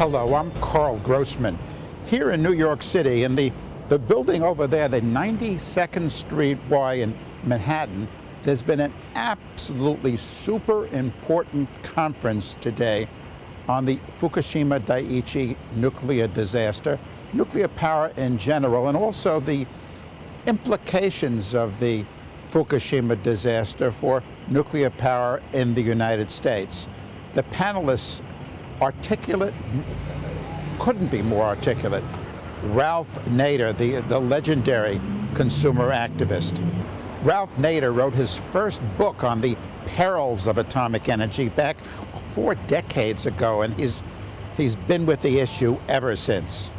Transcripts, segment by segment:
Hello, I'm Carl Grossman. Here in New York City, in the building over there, the 92nd Street Y in Manhattan, there's been an absolutely super important conference today on the Fukushima Daiichi nuclear disaster, nuclear power in general, and also the implications of the Fukushima disaster for nuclear power in the United States. The panelists, articulate, couldn't be more articulate. Ralph Nader, the legendary consumer activist. Ralph Nader wrote his first book on the perils of atomic energy back 4 decades ago, and he's been with the issue ever since.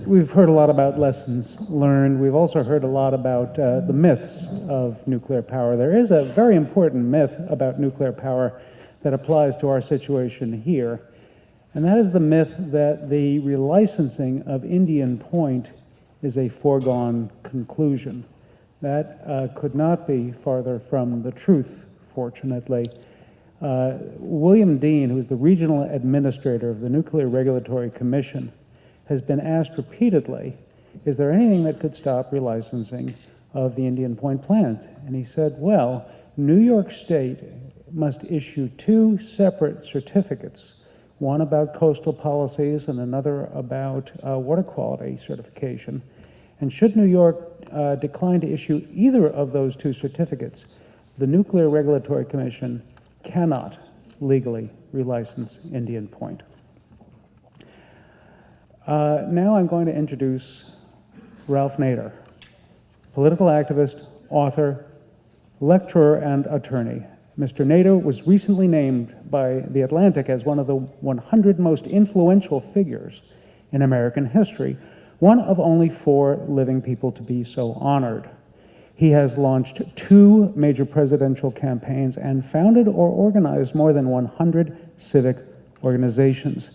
We've heard a lot about lessons learned. We've also heard a lot about the myths of nuclear power. There is a very important myth about nuclear power that applies to our situation here, and that is the myth that the relicensing of Indian Point is a foregone conclusion. That could not be farther from the truth, fortunately. William Dean, who is the regional administrator of the Nuclear Regulatory Commission, has been asked repeatedly, is there anything that could stop relicensing of the Indian Point plant? And he said, well, New York State must issue 2 separate certificates, one about coastal policies and another about water quality certification. And should New York decline to issue either of those 2 certificates, the Nuclear Regulatory Commission cannot legally relicense Indian Point. Now I'm going to introduce Ralph Nader, political activist, author, lecturer, and attorney. Mr. Nader was recently named by The Atlantic as one of the 100 most influential figures in American history, one of only 4 living people to be so honored. He has launched 2 major presidential campaigns and founded or organized more than 100 civic organizations.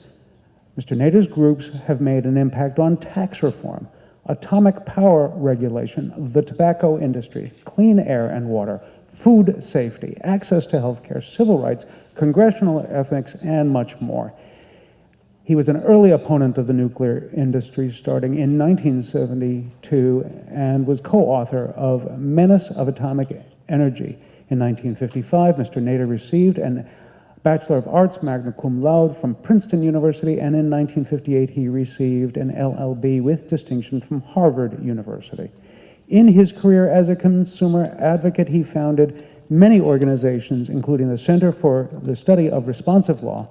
Mr. Nader's groups have made an impact on tax reform, atomic power regulation, the tobacco industry, clean air and water, food safety, access to healthcare, civil rights, congressional ethics, and much more. He was an early opponent of the nuclear industry starting in 1972 and was co-author of Menace of Atomic Energy. In 1955, Mr. Nader received a Bachelor of Arts magna cum laude from Princeton University, and in 1958 he received an LLB with distinction from Harvard University. In his career as a consumer advocate, he founded many organizations, including the Center for the Study of Responsive Law,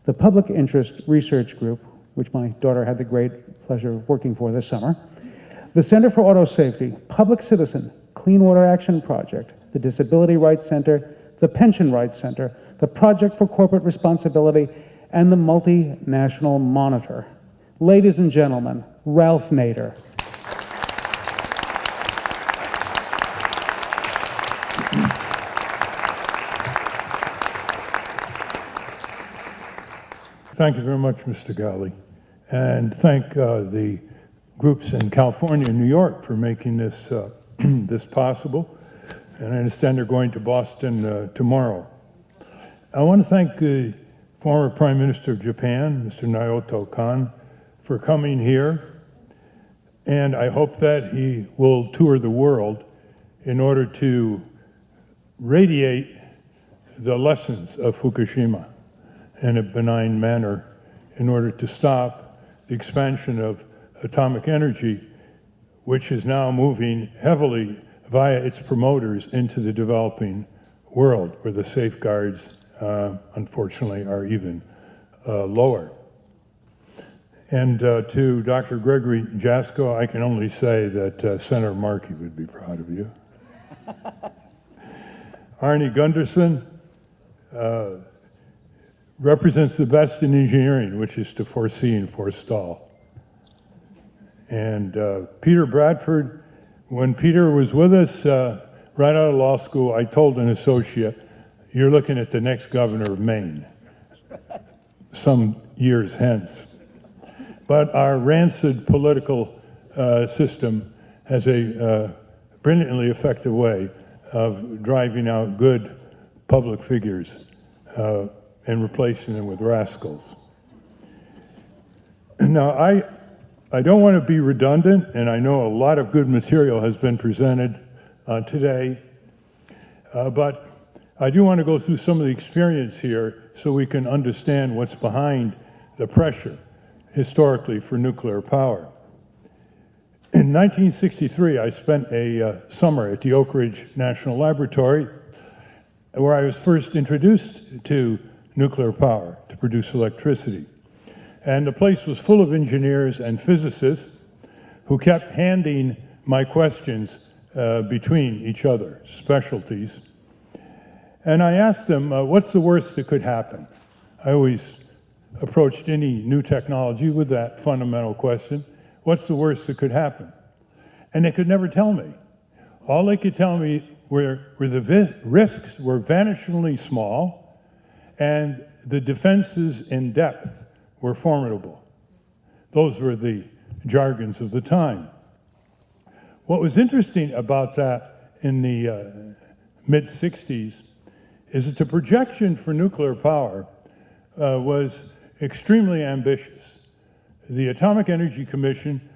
the Public Interest Research Group, which my daughter had the great pleasure of working for this summer, the Center for Auto Safety, Public Citizen, Clean Water Action Project, the Disability Rights Center, the Pension Rights Center, the Project for Corporate Responsibility, and the Multinational Monitor. Ladies and gentlemen, Ralph Nader. Thank you very much, Mr. Galley, and thank the groups in California and New York for making this this possible. And I understand they're going to Boston tomorrow. I want to thank the former Prime Minister of Japan, Mr. Naoto Kan, for coming here, and I hope that he will tour the world in order to radiate the lessons of Fukushima in a benign manner in order to stop the expansion of atomic energy, which is now moving heavily via its promoters into the developing world, where the safeguards, unfortunately, are even lower. And to Dr. Gregory Jasko, I can only say that Senator Markey would be proud of you. Arnie Gunderson represents the best in engineering, which is to foresee and forestall. And Peter Bradford, when Peter was with us right out of law school, I told an associate, you're looking at the next governor of Maine, some years hence. But our rancid political system has a brilliantly effective way of driving out good public figures and replacing them with rascals. Now, I don't want to be redundant, and I know a lot of good material has been presented today, but I do want to go through some of the experience here so we can understand what's behind the pressure historically for nuclear power. In 1963, I spent a summer at the Oak Ridge National Laboratory, where I was first introduced to nuclear power to produce electricity. And the place was full of engineers and physicists who kept handing my questions between each other, specialties. And I asked them, what's the worst that could happen? I always approached any new technology with that fundamental question. What's the worst that could happen? And they could never tell me. All they could tell me were the risks were vanishingly small and the defenses in depth were formidable. Those were the jargons of the time. What was interesting about that in the mid-60s is that the projection for nuclear power was extremely ambitious. The Atomic Energy Commission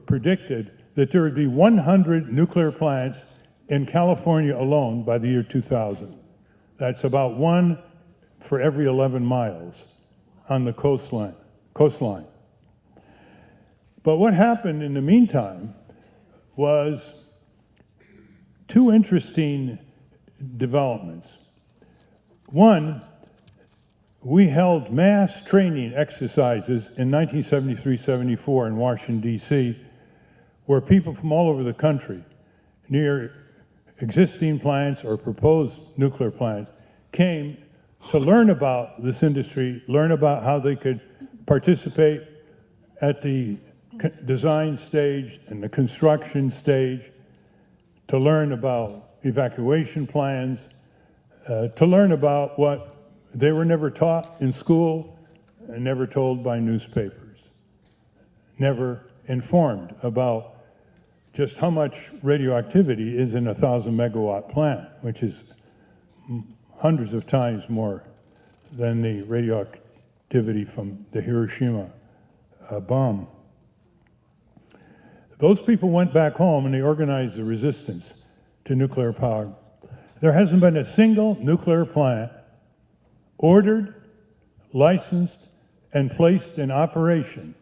predicted that there would be 100 nuclear plants in California alone by the year 2000. That's about one for every 11 miles on the coastline. But what happened in the meantime was two interesting developments. One, we held mass training exercises in 1973-74 in Washington, D.C., where people from all over the country, near existing plants or proposed nuclear plants, came to learn about this industry, learn about how they could participate at the design stage and the construction stage, to learn about evacuation plans, to learn about what they were never taught in school and never told by newspapers, never informed about just how much radioactivity is in a 1,000-megawatt plant, which is hundreds of times more than the radioactivity from the Hiroshima bomb. Those people went back home and they organized the resistance to nuclear power. There hasn't been a single nuclear plant ordered, licensed, and placed in operation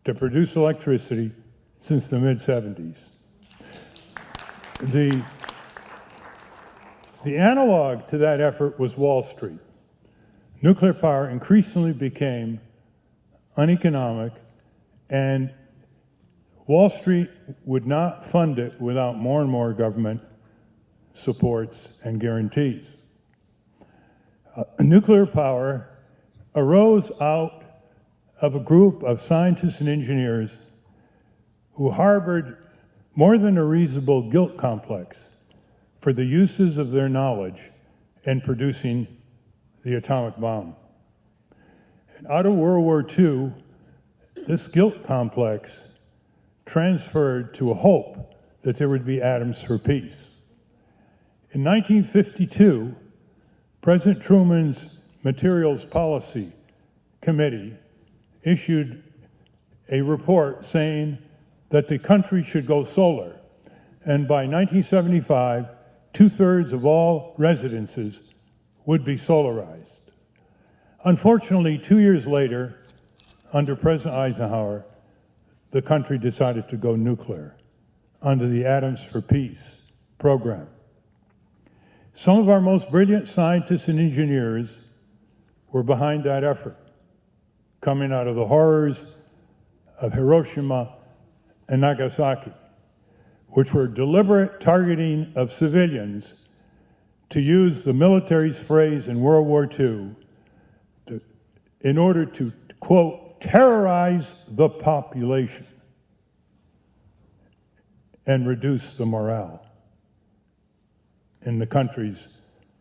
to produce electricity since the mid-70s. The analog to that effort was Wall Street. Nuclear power increasingly became uneconomic, and Wall Street would not fund it without more and more government supports and guarantees. Nuclear power arose out of a group of scientists and engineers who harbored more than a reasonable guilt complex for the uses of their knowledge in producing the atomic bomb. And out of World War II, this guilt complex transferred to a hope that there would be atoms for peace. In 1952, President Truman's Materials Policy Committee issued a report saying that the country should go solar, and by 1975, 2/3 of all residences would be solarized. Unfortunately, 2 years later, under President Eisenhower, the country decided to go nuclear under the Atoms for Peace program. Some of our most brilliant scientists and engineers were behind that effort, coming out of the horrors of Hiroshima and Nagasaki, which were deliberate targeting of civilians, to use the military's phrase in World War II, in order to, quote, terrorize the population and reduce the morale in the countries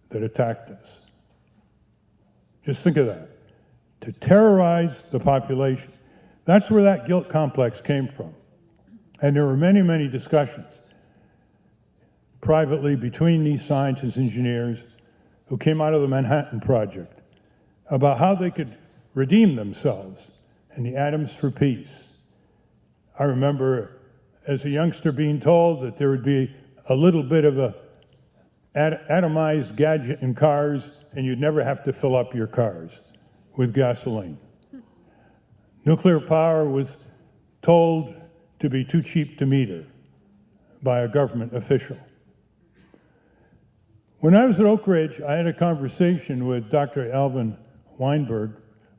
that attacked us. Just think of that. To terrorize the population. That's where that guilt complex came from. And there were many, many discussions privately between these scientists and engineers who came out of the Manhattan Project about how they could redeem themselves and the atoms for peace. I remember as a youngster being told that there would be a little bit of a atomized gadget in cars and you'd never have to fill up your cars with gasoline. Nuclear power was told to be too cheap to meter by a government official. When I was at Oak Ridge, I had a conversation with Dr. Alvin Weinberg,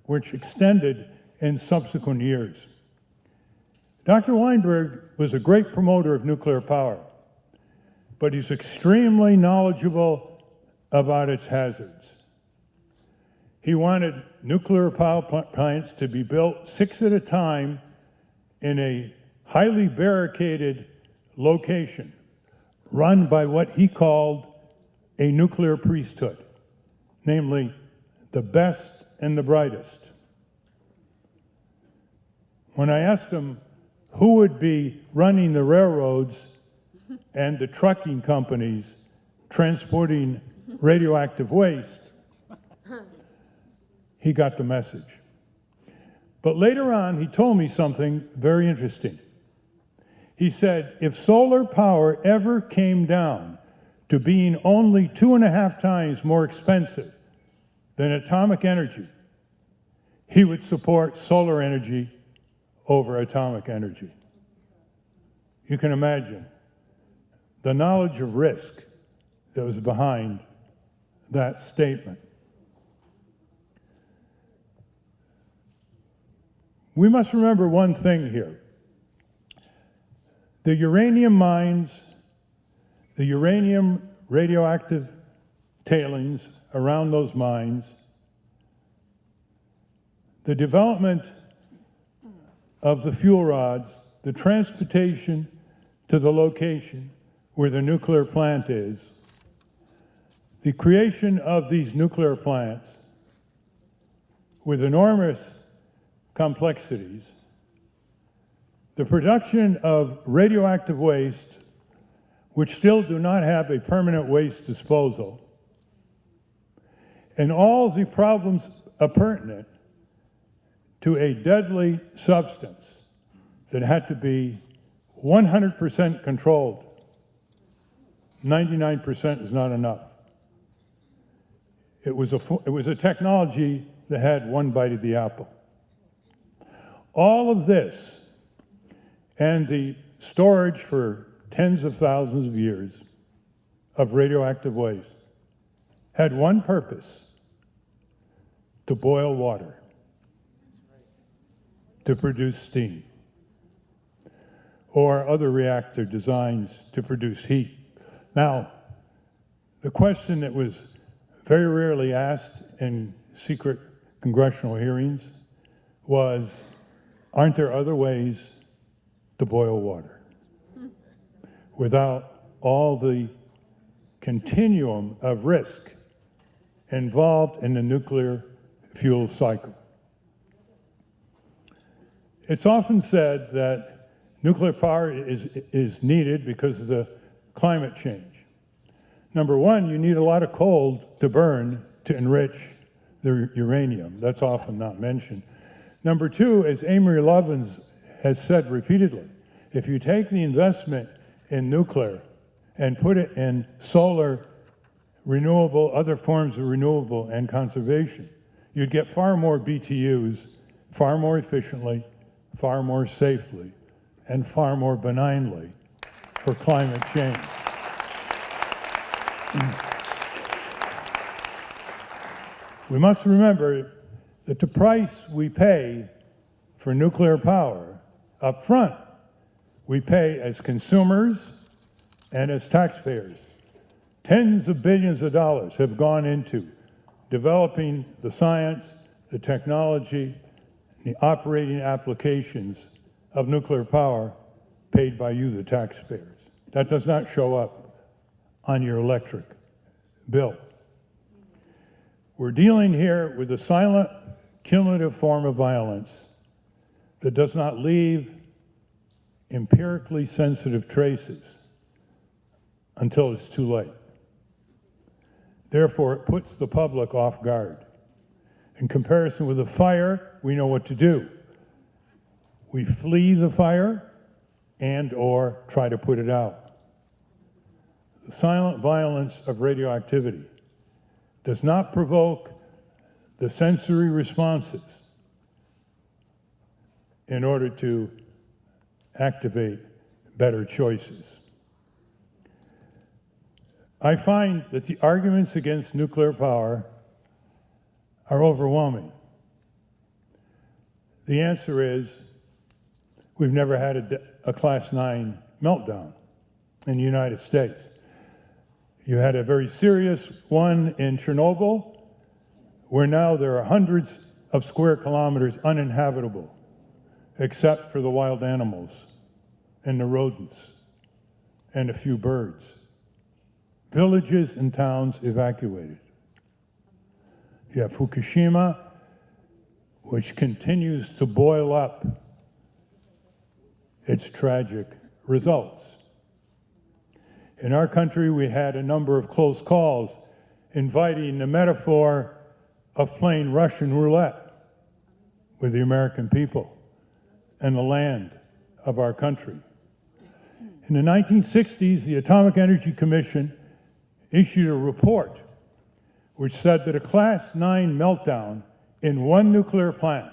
which extended in subsequent years. Dr. Weinberg was a great promoter of nuclear power, but he's extremely knowledgeable about its hazards. He wanted nuclear power plants to be built 6 at a time in a highly barricaded location, run by what he called a nuclear priesthood, namely the best and the brightest. When I asked him who would be running the railroads and the trucking companies transporting radioactive waste, he got the message. But later on, he told me something very interesting. He said, if solar power ever came down to being only 2.5 times more expensive than atomic energy, he would support solar energy over atomic energy. You can imagine the knowledge of risk that was behind that statement. We must remember one thing here. The uranium mines, the uranium radioactive tailings around those mines, the development of the fuel rods, the transportation to the location where the nuclear plant is, the creation of these nuclear plants with enormous complexities, the production of radioactive waste, which still do not have a permanent waste disposal, and all the problems pertinent to a deadly substance that had to be 100% controlled. 99% is not enough. It was a technology that had one bite of the apple. All of this and the storage for tens of thousands of years of radioactive waste had one purpose: to boil water, to produce steam, or other reactor designs to produce heat. Now, the question that was very rarely asked in secret congressional hearings was, aren't there other ways to boil water without all the continuum of risk involved in the nuclear fuel cycle? It's often said that nuclear power is needed because of the climate change. Number one, you need a lot of coal to burn to enrich the uranium. That's often not mentioned. Number two, as Amory Lovins has said repeatedly, if you take the investment in nuclear and put it in solar, renewable, other forms of renewable and conservation, you'd get far more BTUs, far more efficiently, far more safely, and far more benignly for climate change. We must remember that the price we pay for nuclear power up front, we pay as consumers and as taxpayers. Tens of billions of dollars have gone into developing the science, the technology, the operating applications of nuclear power paid by you, the taxpayers. That does not show up on your electric bill. We're dealing here with a silent, cumulative form of violence that does not leave empirically sensitive traces until it's too late. Therefore, it puts the public off guard. In comparison with a fire, we know what to do. We flee the fire and/or try to put it out. The silent violence of radioactivity does not provoke the sensory responses in order to activate better choices. I find that the arguments against nuclear power are overwhelming. The answer is we've never had a Class 9 meltdown in the United States. You had a very serious one in Chernobyl, where now there are hundreds of square kilometers uninhabitable, except for the wild animals and the rodents and a few birds. Villages and towns evacuated. You have Fukushima, which continues to boil up its tragic results. In our country, we had a number of close calls inviting the metaphor of playing Russian roulette with the American people and the land of our country. In the 1960s, the Atomic Energy Commission issued a report which said that a Class 9 meltdown in one nuclear plant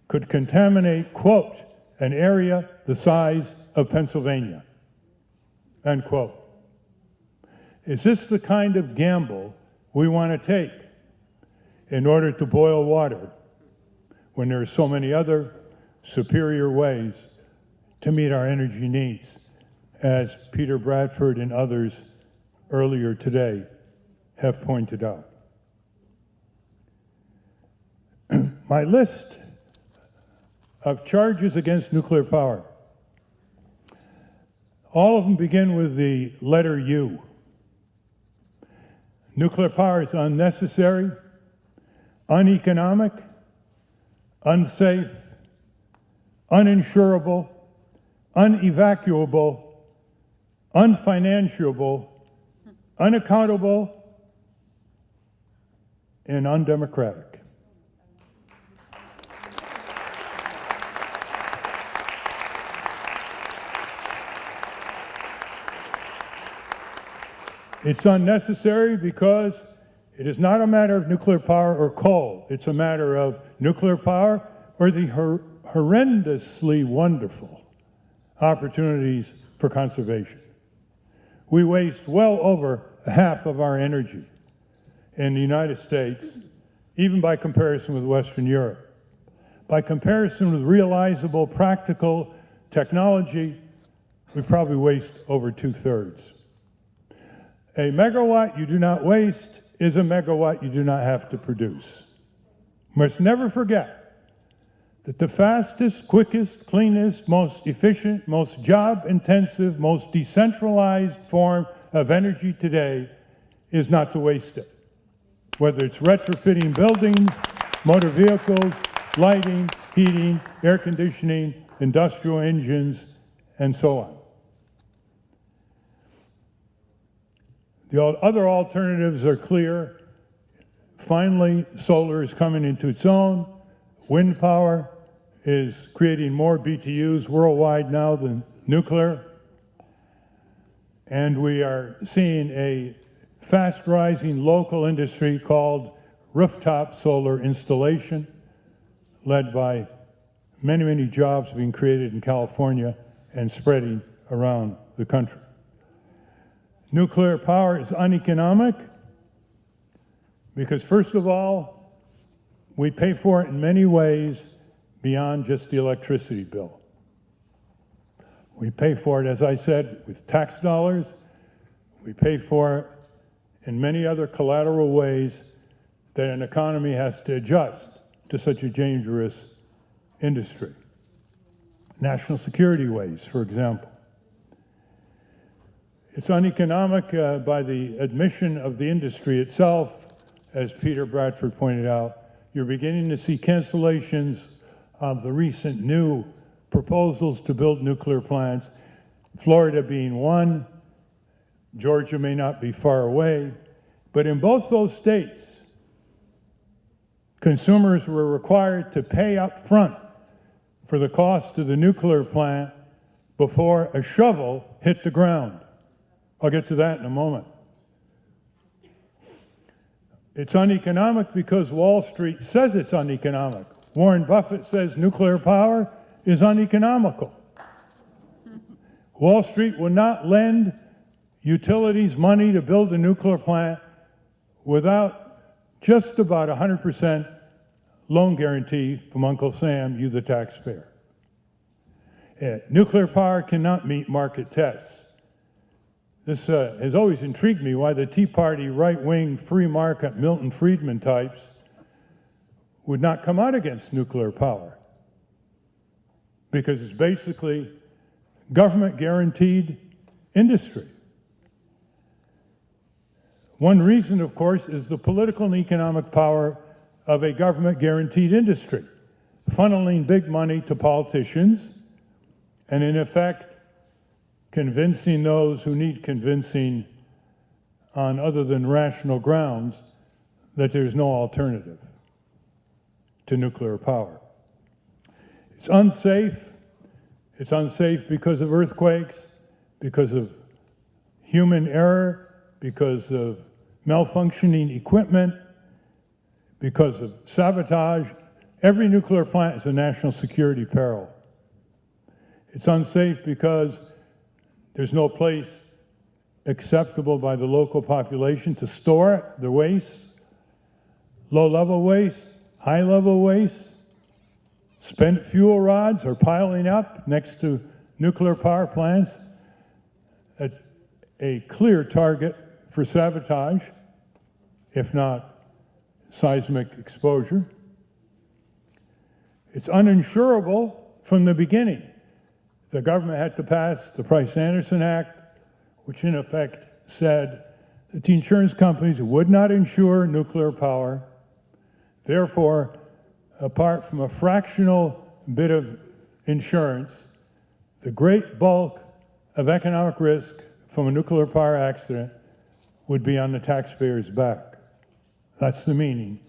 could contaminate, quote, an area the size of Pennsylvania, end quote. Is this the kind of gamble we want to take in order to boil water when there are so many other superior ways to meet our energy needs, as Peter Bradford and others earlier today have pointed out? My list of charges against nuclear power, all of them begin with the letter U. Nuclear power is unnecessary, uneconomic, unsafe, uninsurable, unevacuable, unfinanceable, unaccountable, and undemocratic. It's unnecessary because it is not a matter of nuclear power or coal. It's a matter of nuclear power or the horrendously wonderful opportunities for conservation. We waste well over half of our energy in the United States, even by comparison with Western Europe. By comparison with realizable, practical technology, we probably waste over 2/3. A megawatt you do not waste is a megawatt you do not have to produce. We must never forget that the fastest, quickest, cleanest, most efficient, most job-intensive, most decentralized form of energy today is not to waste it. Whether it's retrofitting buildings, motor vehicles, lighting, heating, air conditioning, industrial engines, and so on. The other alternatives are clear. Finally, solar is coming into its own. Wind power is creating more BTUs worldwide now than nuclear. And we are seeing a fast-rising local industry called rooftop solar installation, led by many, many jobs being created in California and spreading around the country. Nuclear power is uneconomic because, first of all, we pay for it in many ways beyond just the electricity bill. We pay for it, as I said, with tax dollars. We pay for it in many other collateral ways that an economy has to adjust to such a dangerous industry. National security ways, for example. It's uneconomic by the admission of the industry itself, as Peter Bradford pointed out. You're beginning to see cancellations of the recent new proposals to build nuclear plants, Florida being one. Georgia may not be far away, but in both those states, consumers were required to pay up front for the cost of the nuclear plant before a shovel hit the ground. I'll get to that in a moment. It's uneconomic because Wall Street says it's uneconomic. Warren Buffett says nuclear power is uneconomical. Wall Street will not lend utilities money to build a nuclear plant without just about 100% loan guarantee from Uncle Sam, you the taxpayer. Nuclear power cannot meet market tests. This has always intrigued me, why the Tea Party right-wing free market Milton Friedman types would not come out against nuclear power. Because it's basically government-guaranteed industry. One reason, of course, is the political and economic power of a government-guaranteed industry, funneling big money to politicians and, in effect, convincing those who need convincing on other than rational grounds that there's no alternative to nuclear power. It's unsafe. It's unsafe because of earthquakes, because of human error, because of malfunctioning equipment, because of sabotage. Every nuclear plant is a national security peril. It's unsafe because there's no place acceptable by the local population to store it, the waste, low-level waste, high-level waste. Spent fuel rods are piling up next to nuclear power plants. A clear target for sabotage, if not seismic exposure. It's uninsurable from the beginning. The government had to pass the Price-Anderson Act, which in effect said that the insurance companies would not insure nuclear power. Therefore, apart from a fractional bit of insurance, the great bulk of economic risk from a nuclear power accident would be on the taxpayer's back. That's the meaning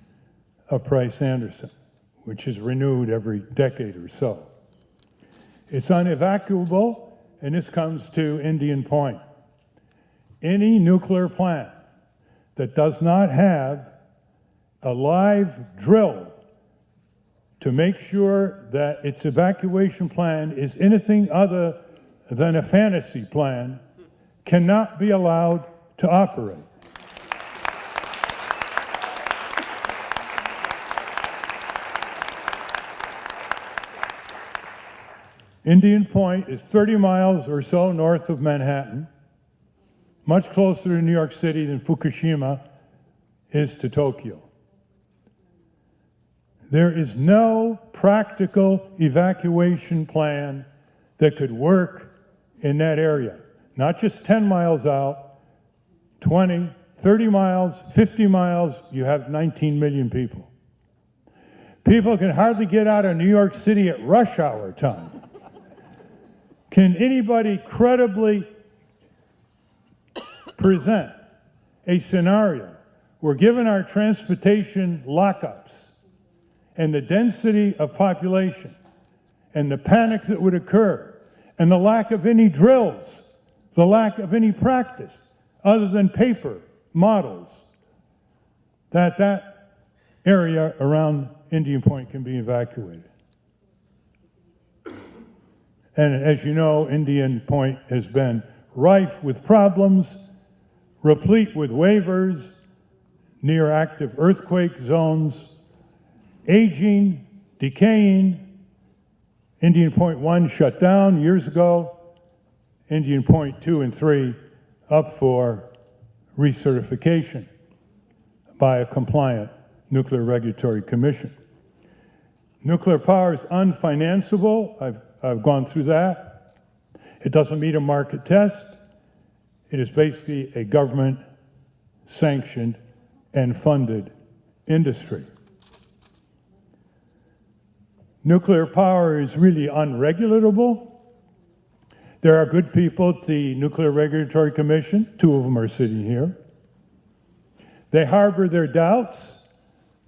of Price-Anderson, which is renewed every decade or so. It's unevacuable, and this comes to Indian Point. Any nuclear plant that does not have a live drill to make sure that its evacuation plan is anything other than a fantasy plan cannot be allowed to operate. Indian Point is 30 miles or so north of Manhattan, much closer to New York City than Fukushima is to Tokyo. There is no practical evacuation plan that could work in that area. Not just 10 miles out, 20, 30 miles, 50 miles, you have 19 million people. People can hardly get out of New York City at rush hour time. Can anybody credibly present a scenario where, given our transportation lockups and the density of population and the panic that would occur and the lack of any drills, the lack of any practice other than paper models, that area around Indian Point can be evacuated? And as you know, Indian Point has been rife with problems, replete with waivers, near active earthquake zones, aging, decaying. Indian Point 1 shut down years ago. Indian Point 2 and 3 up for recertification by a compliant Nuclear Regulatory Commission. Nuclear power is unfinanceable. I've gone through that. It doesn't meet a market test. It is basically a government-sanctioned and funded industry. Nuclear power is really unregulatable. There are good people at the Nuclear Regulatory Commission. 2 of them are sitting here. They harbor their doubts.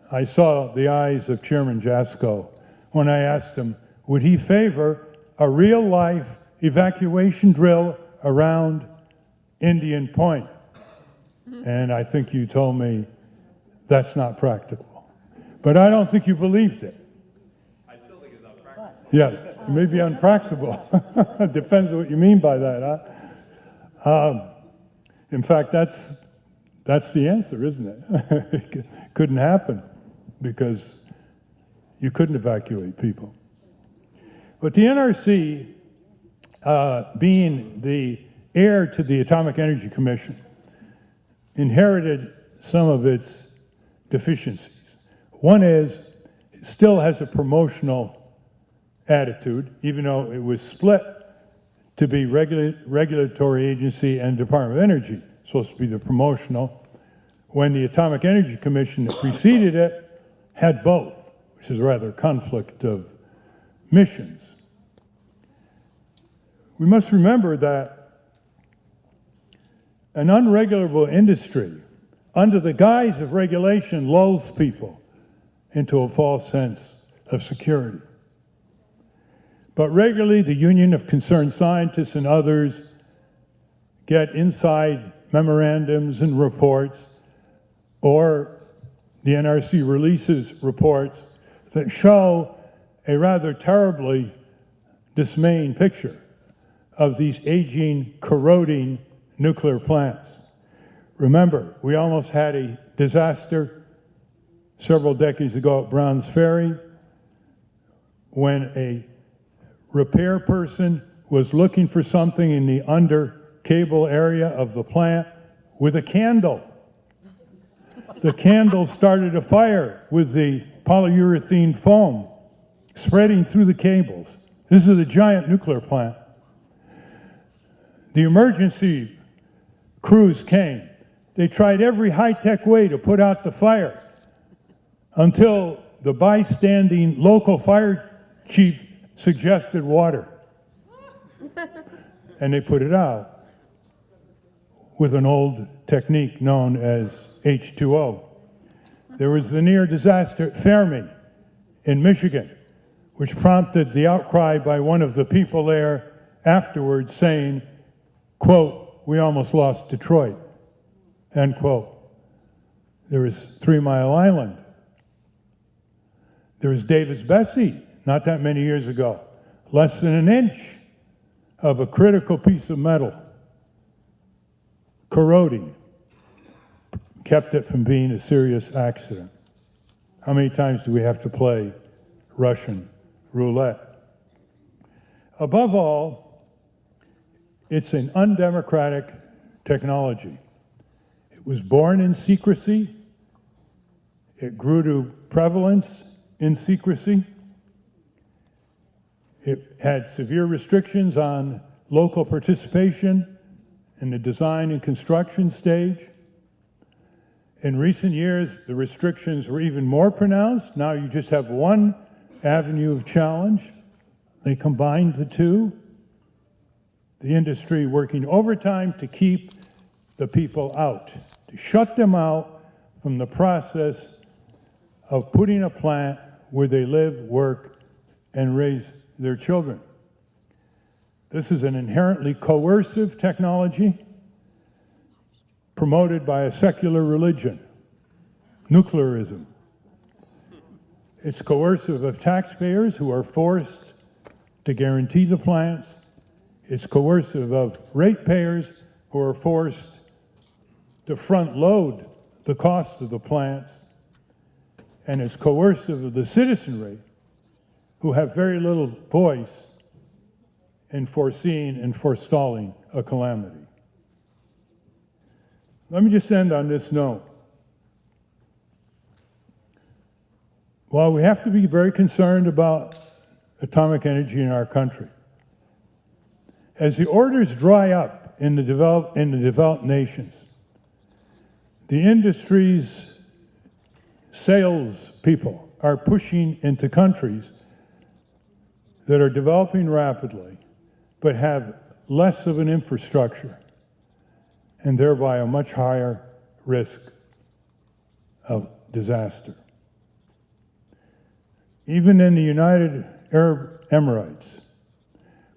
I saw the eyes of Chairman Jasko when I asked him would he favor a real-life evacuation drill around Indian Point? And I think you told me that's not practical. But I don't think you believed it. I still think it's not practical. Yes, it may be unpractical. Depends on what you mean by that, huh? In fact, that's the answer, isn't it? It couldn't happen because you couldn't evacuate people. But the NRC, being the heir to the Atomic Energy Commission, inherited some of its deficiencies. One is, it still has a promotional attitude, even though it was split to be regulatory agency and Department of Energy, supposed to be the promotional, when the Atomic Energy Commission that preceded it had both, which is a rather conflict of missions. We must remember that an unregulable industry, under the guise of regulation, lulls people into a false sense of security. But regularly, the Union of Concerned Scientists and others get inside memorandums and reports, or the NRC releases reports that show a rather terribly dismaying picture of these aging, corroding nuclear plants. Remember, we almost had a disaster several decades ago at Browns Ferry when a repair person was looking for something in the under cable area of the plant with a candle. The candle started a fire with the polyurethane foam spreading through the cables. This is a giant nuclear plant. The emergency crews came. They tried every high-tech way to put out the fire until the bystanding local fire chief suggested water. And they put it out with an old technique known as H2O. There was the near disaster at Fermi in Michigan, which prompted the outcry by one of the people there afterwards saying, quote, "We almost lost Detroit," end quote. There was 3 Mile Island. There was Davis-Besse not that many years ago. Less than an inch of a critical piece of metal corroding kept it from being a serious accident. How many times do we have to play Russian roulette? Above all, it's an undemocratic technology. It was born in secrecy. It grew to prevalence in secrecy. It had severe restrictions on local participation in the design and construction stage. In recent years, the restrictions were even more pronounced. Now you just have one avenue of challenge. They combined the two. The industry working overtime to keep the people out, to shut them out from the process of putting a plant where they live, work, and raise their children. This is an inherently coercive technology promoted by a secular religion, nuclearism. It's coercive of taxpayers who are forced to guarantee the plants. It's coercive of ratepayers who are forced to front load the cost of the plants. And it's coercive of the citizenry who have very little voice in foreseeing and forestalling a calamity. Let me just end on this note. While we have to be very concerned about atomic energy in our country, as the orders dry up in the developed nations, the industry's sales people are pushing into countries that are developing rapidly but have less of an infrastructure and thereby a much higher risk of disaster. Even in the United Arab Emirates,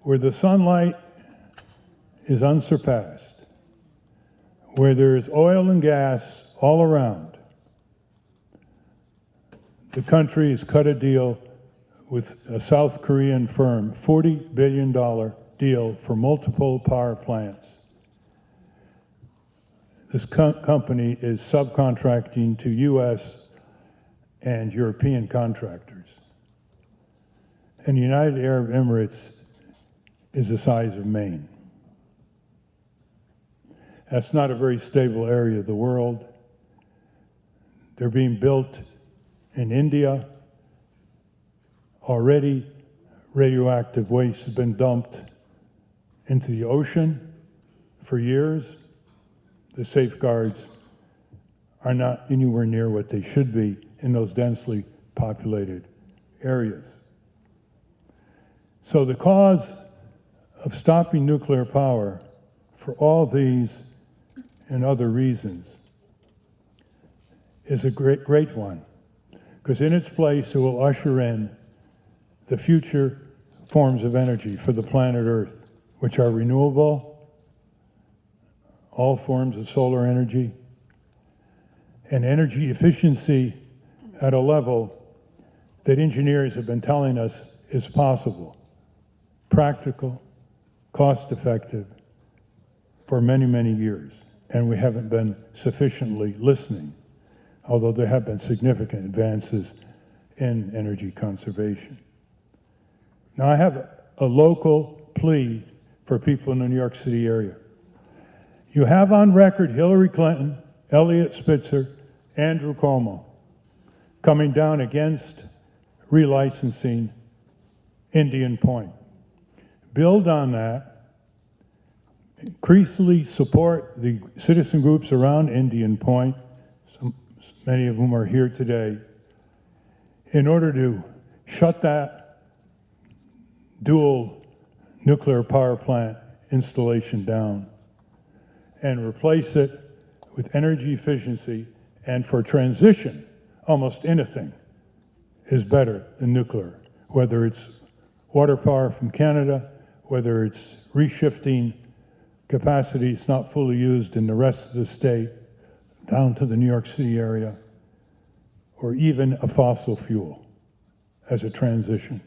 where the sunlight is unsurpassed, where there is oil and gas all around, the country has cut a deal with a South Korean firm, $40 billion deal for multiple power plants. This company is subcontracting to US and European contractors. And the United Arab Emirates is the size of Maine. That's not a very stable area of the world. They're being built in India. Already, radioactive waste has been dumped into the ocean for years. The safeguards are not anywhere near what they should be in those densely populated areas. So the cause of stopping nuclear power for all these and other reasons is a great one, because in its place it will usher in the future forms of energy for the planet Earth, which are renewable, all forms of solar energy, and energy efficiency at a level that engineers have been telling us is possible, practical, cost-effective for many, many years. And we haven't been sufficiently listening, although there have been significant advances in energy conservation. Now, I have a local plea for people in the New York City area. You have on record Hillary Clinton, Eliot Spitzer, Andrew Cuomo coming down against relicensing Indian Point. Build on that, increasingly support the citizen groups around Indian Point, many of whom are here today, in order to shut that dual nuclear power plant installation down and replace it with energy efficiency. And for transition, almost anything is better than nuclear, whether it's water power from Canada, whether it's reshifting capacity it's not fully used in the rest of the state down to the New York City area, or even a fossil fuel as a transition.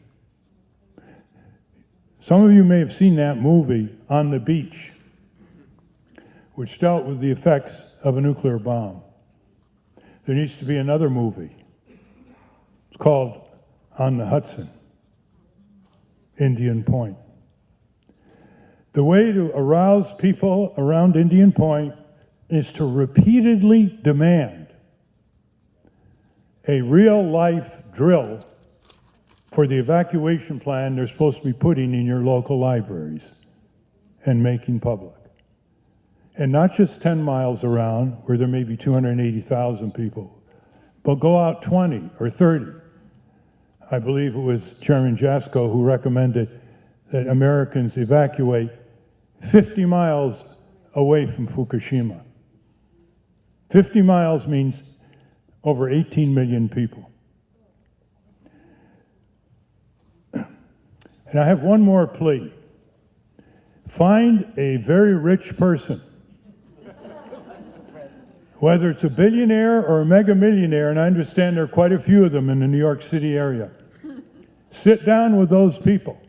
Some of you may have seen that movie, On the Beach, which dealt with the effects of a nuclear bomb. There needs to be another movie. It's called On the Hudson, Indian Point. The way to arouse people around Indian Point is to repeatedly demand a real-life drill for the evacuation plan they're supposed to be putting in your local libraries and making public. And not just 10 miles around, where there may be 280,000 people, but go out 20 or 30. I believe it was Chairman Jasko who recommended that Americans evacuate 50 miles away from Fukushima. 50 miles means over 18 million people. And I have one more plea. Find a very rich person, whether it's a billionaire or a mega millionaire, and I understand there are quite a few of them in the New York City area. Sit down with those people,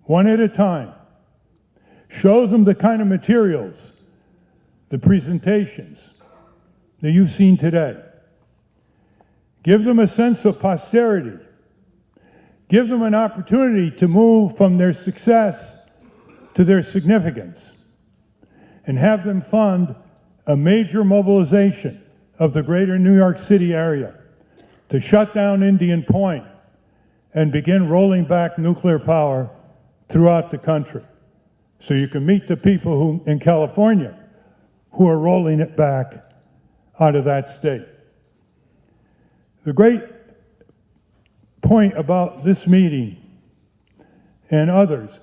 one at a time. Show them the kind of materials, the presentations that you've seen today. Give them a sense of posterity. Give them an opportunity to move from their success to their significance, and have them fund a major mobilization of the greater New York City area to shut down Indian Point and begin rolling back nuclear power throughout the country. So you can meet the people who, in California, who are rolling it back out of that state. The great point about this meeting and others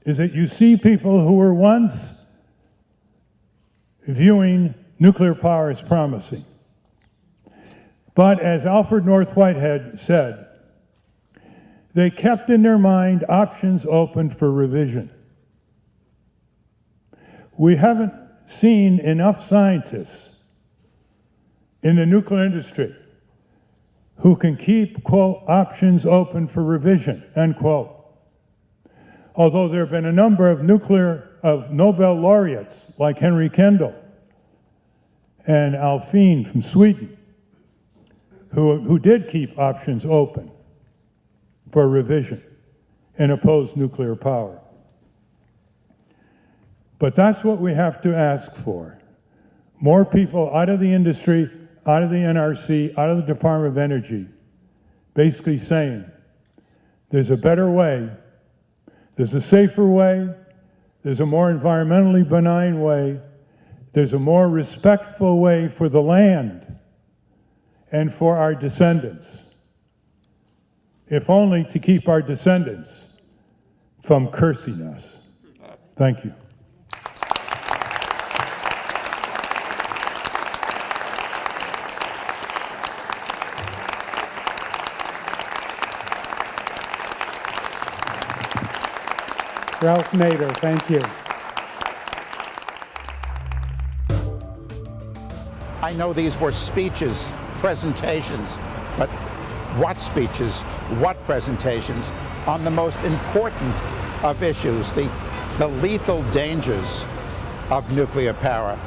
is that you see people who were once viewing nuclear power as promising. But as Alfred North Whitehead said, They kept in their mind options open for revision. We haven't seen enough scientists in the nuclear industry who can keep, quote, options open for revision, end quote. Although there have been a number of Nobel laureates like Henry Kendall and Alfvén from Sweden who did keep options open for revision and oppose nuclear power. But that's what we have to ask for. More people out of the industry, out of the NRC, out of the Department of Energy, basically saying, there's a better way, there's a safer way, there's a more environmentally benign way, there's a more respectful way for the land and for our descendants, if only to keep our descendants from cursing us. Thank you. Ralph Nader, thank you. I know these were speeches, presentations, but what speeches, what presentations on the most important of issues, the lethal dangers of nuclear power.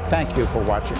Thank you for watching.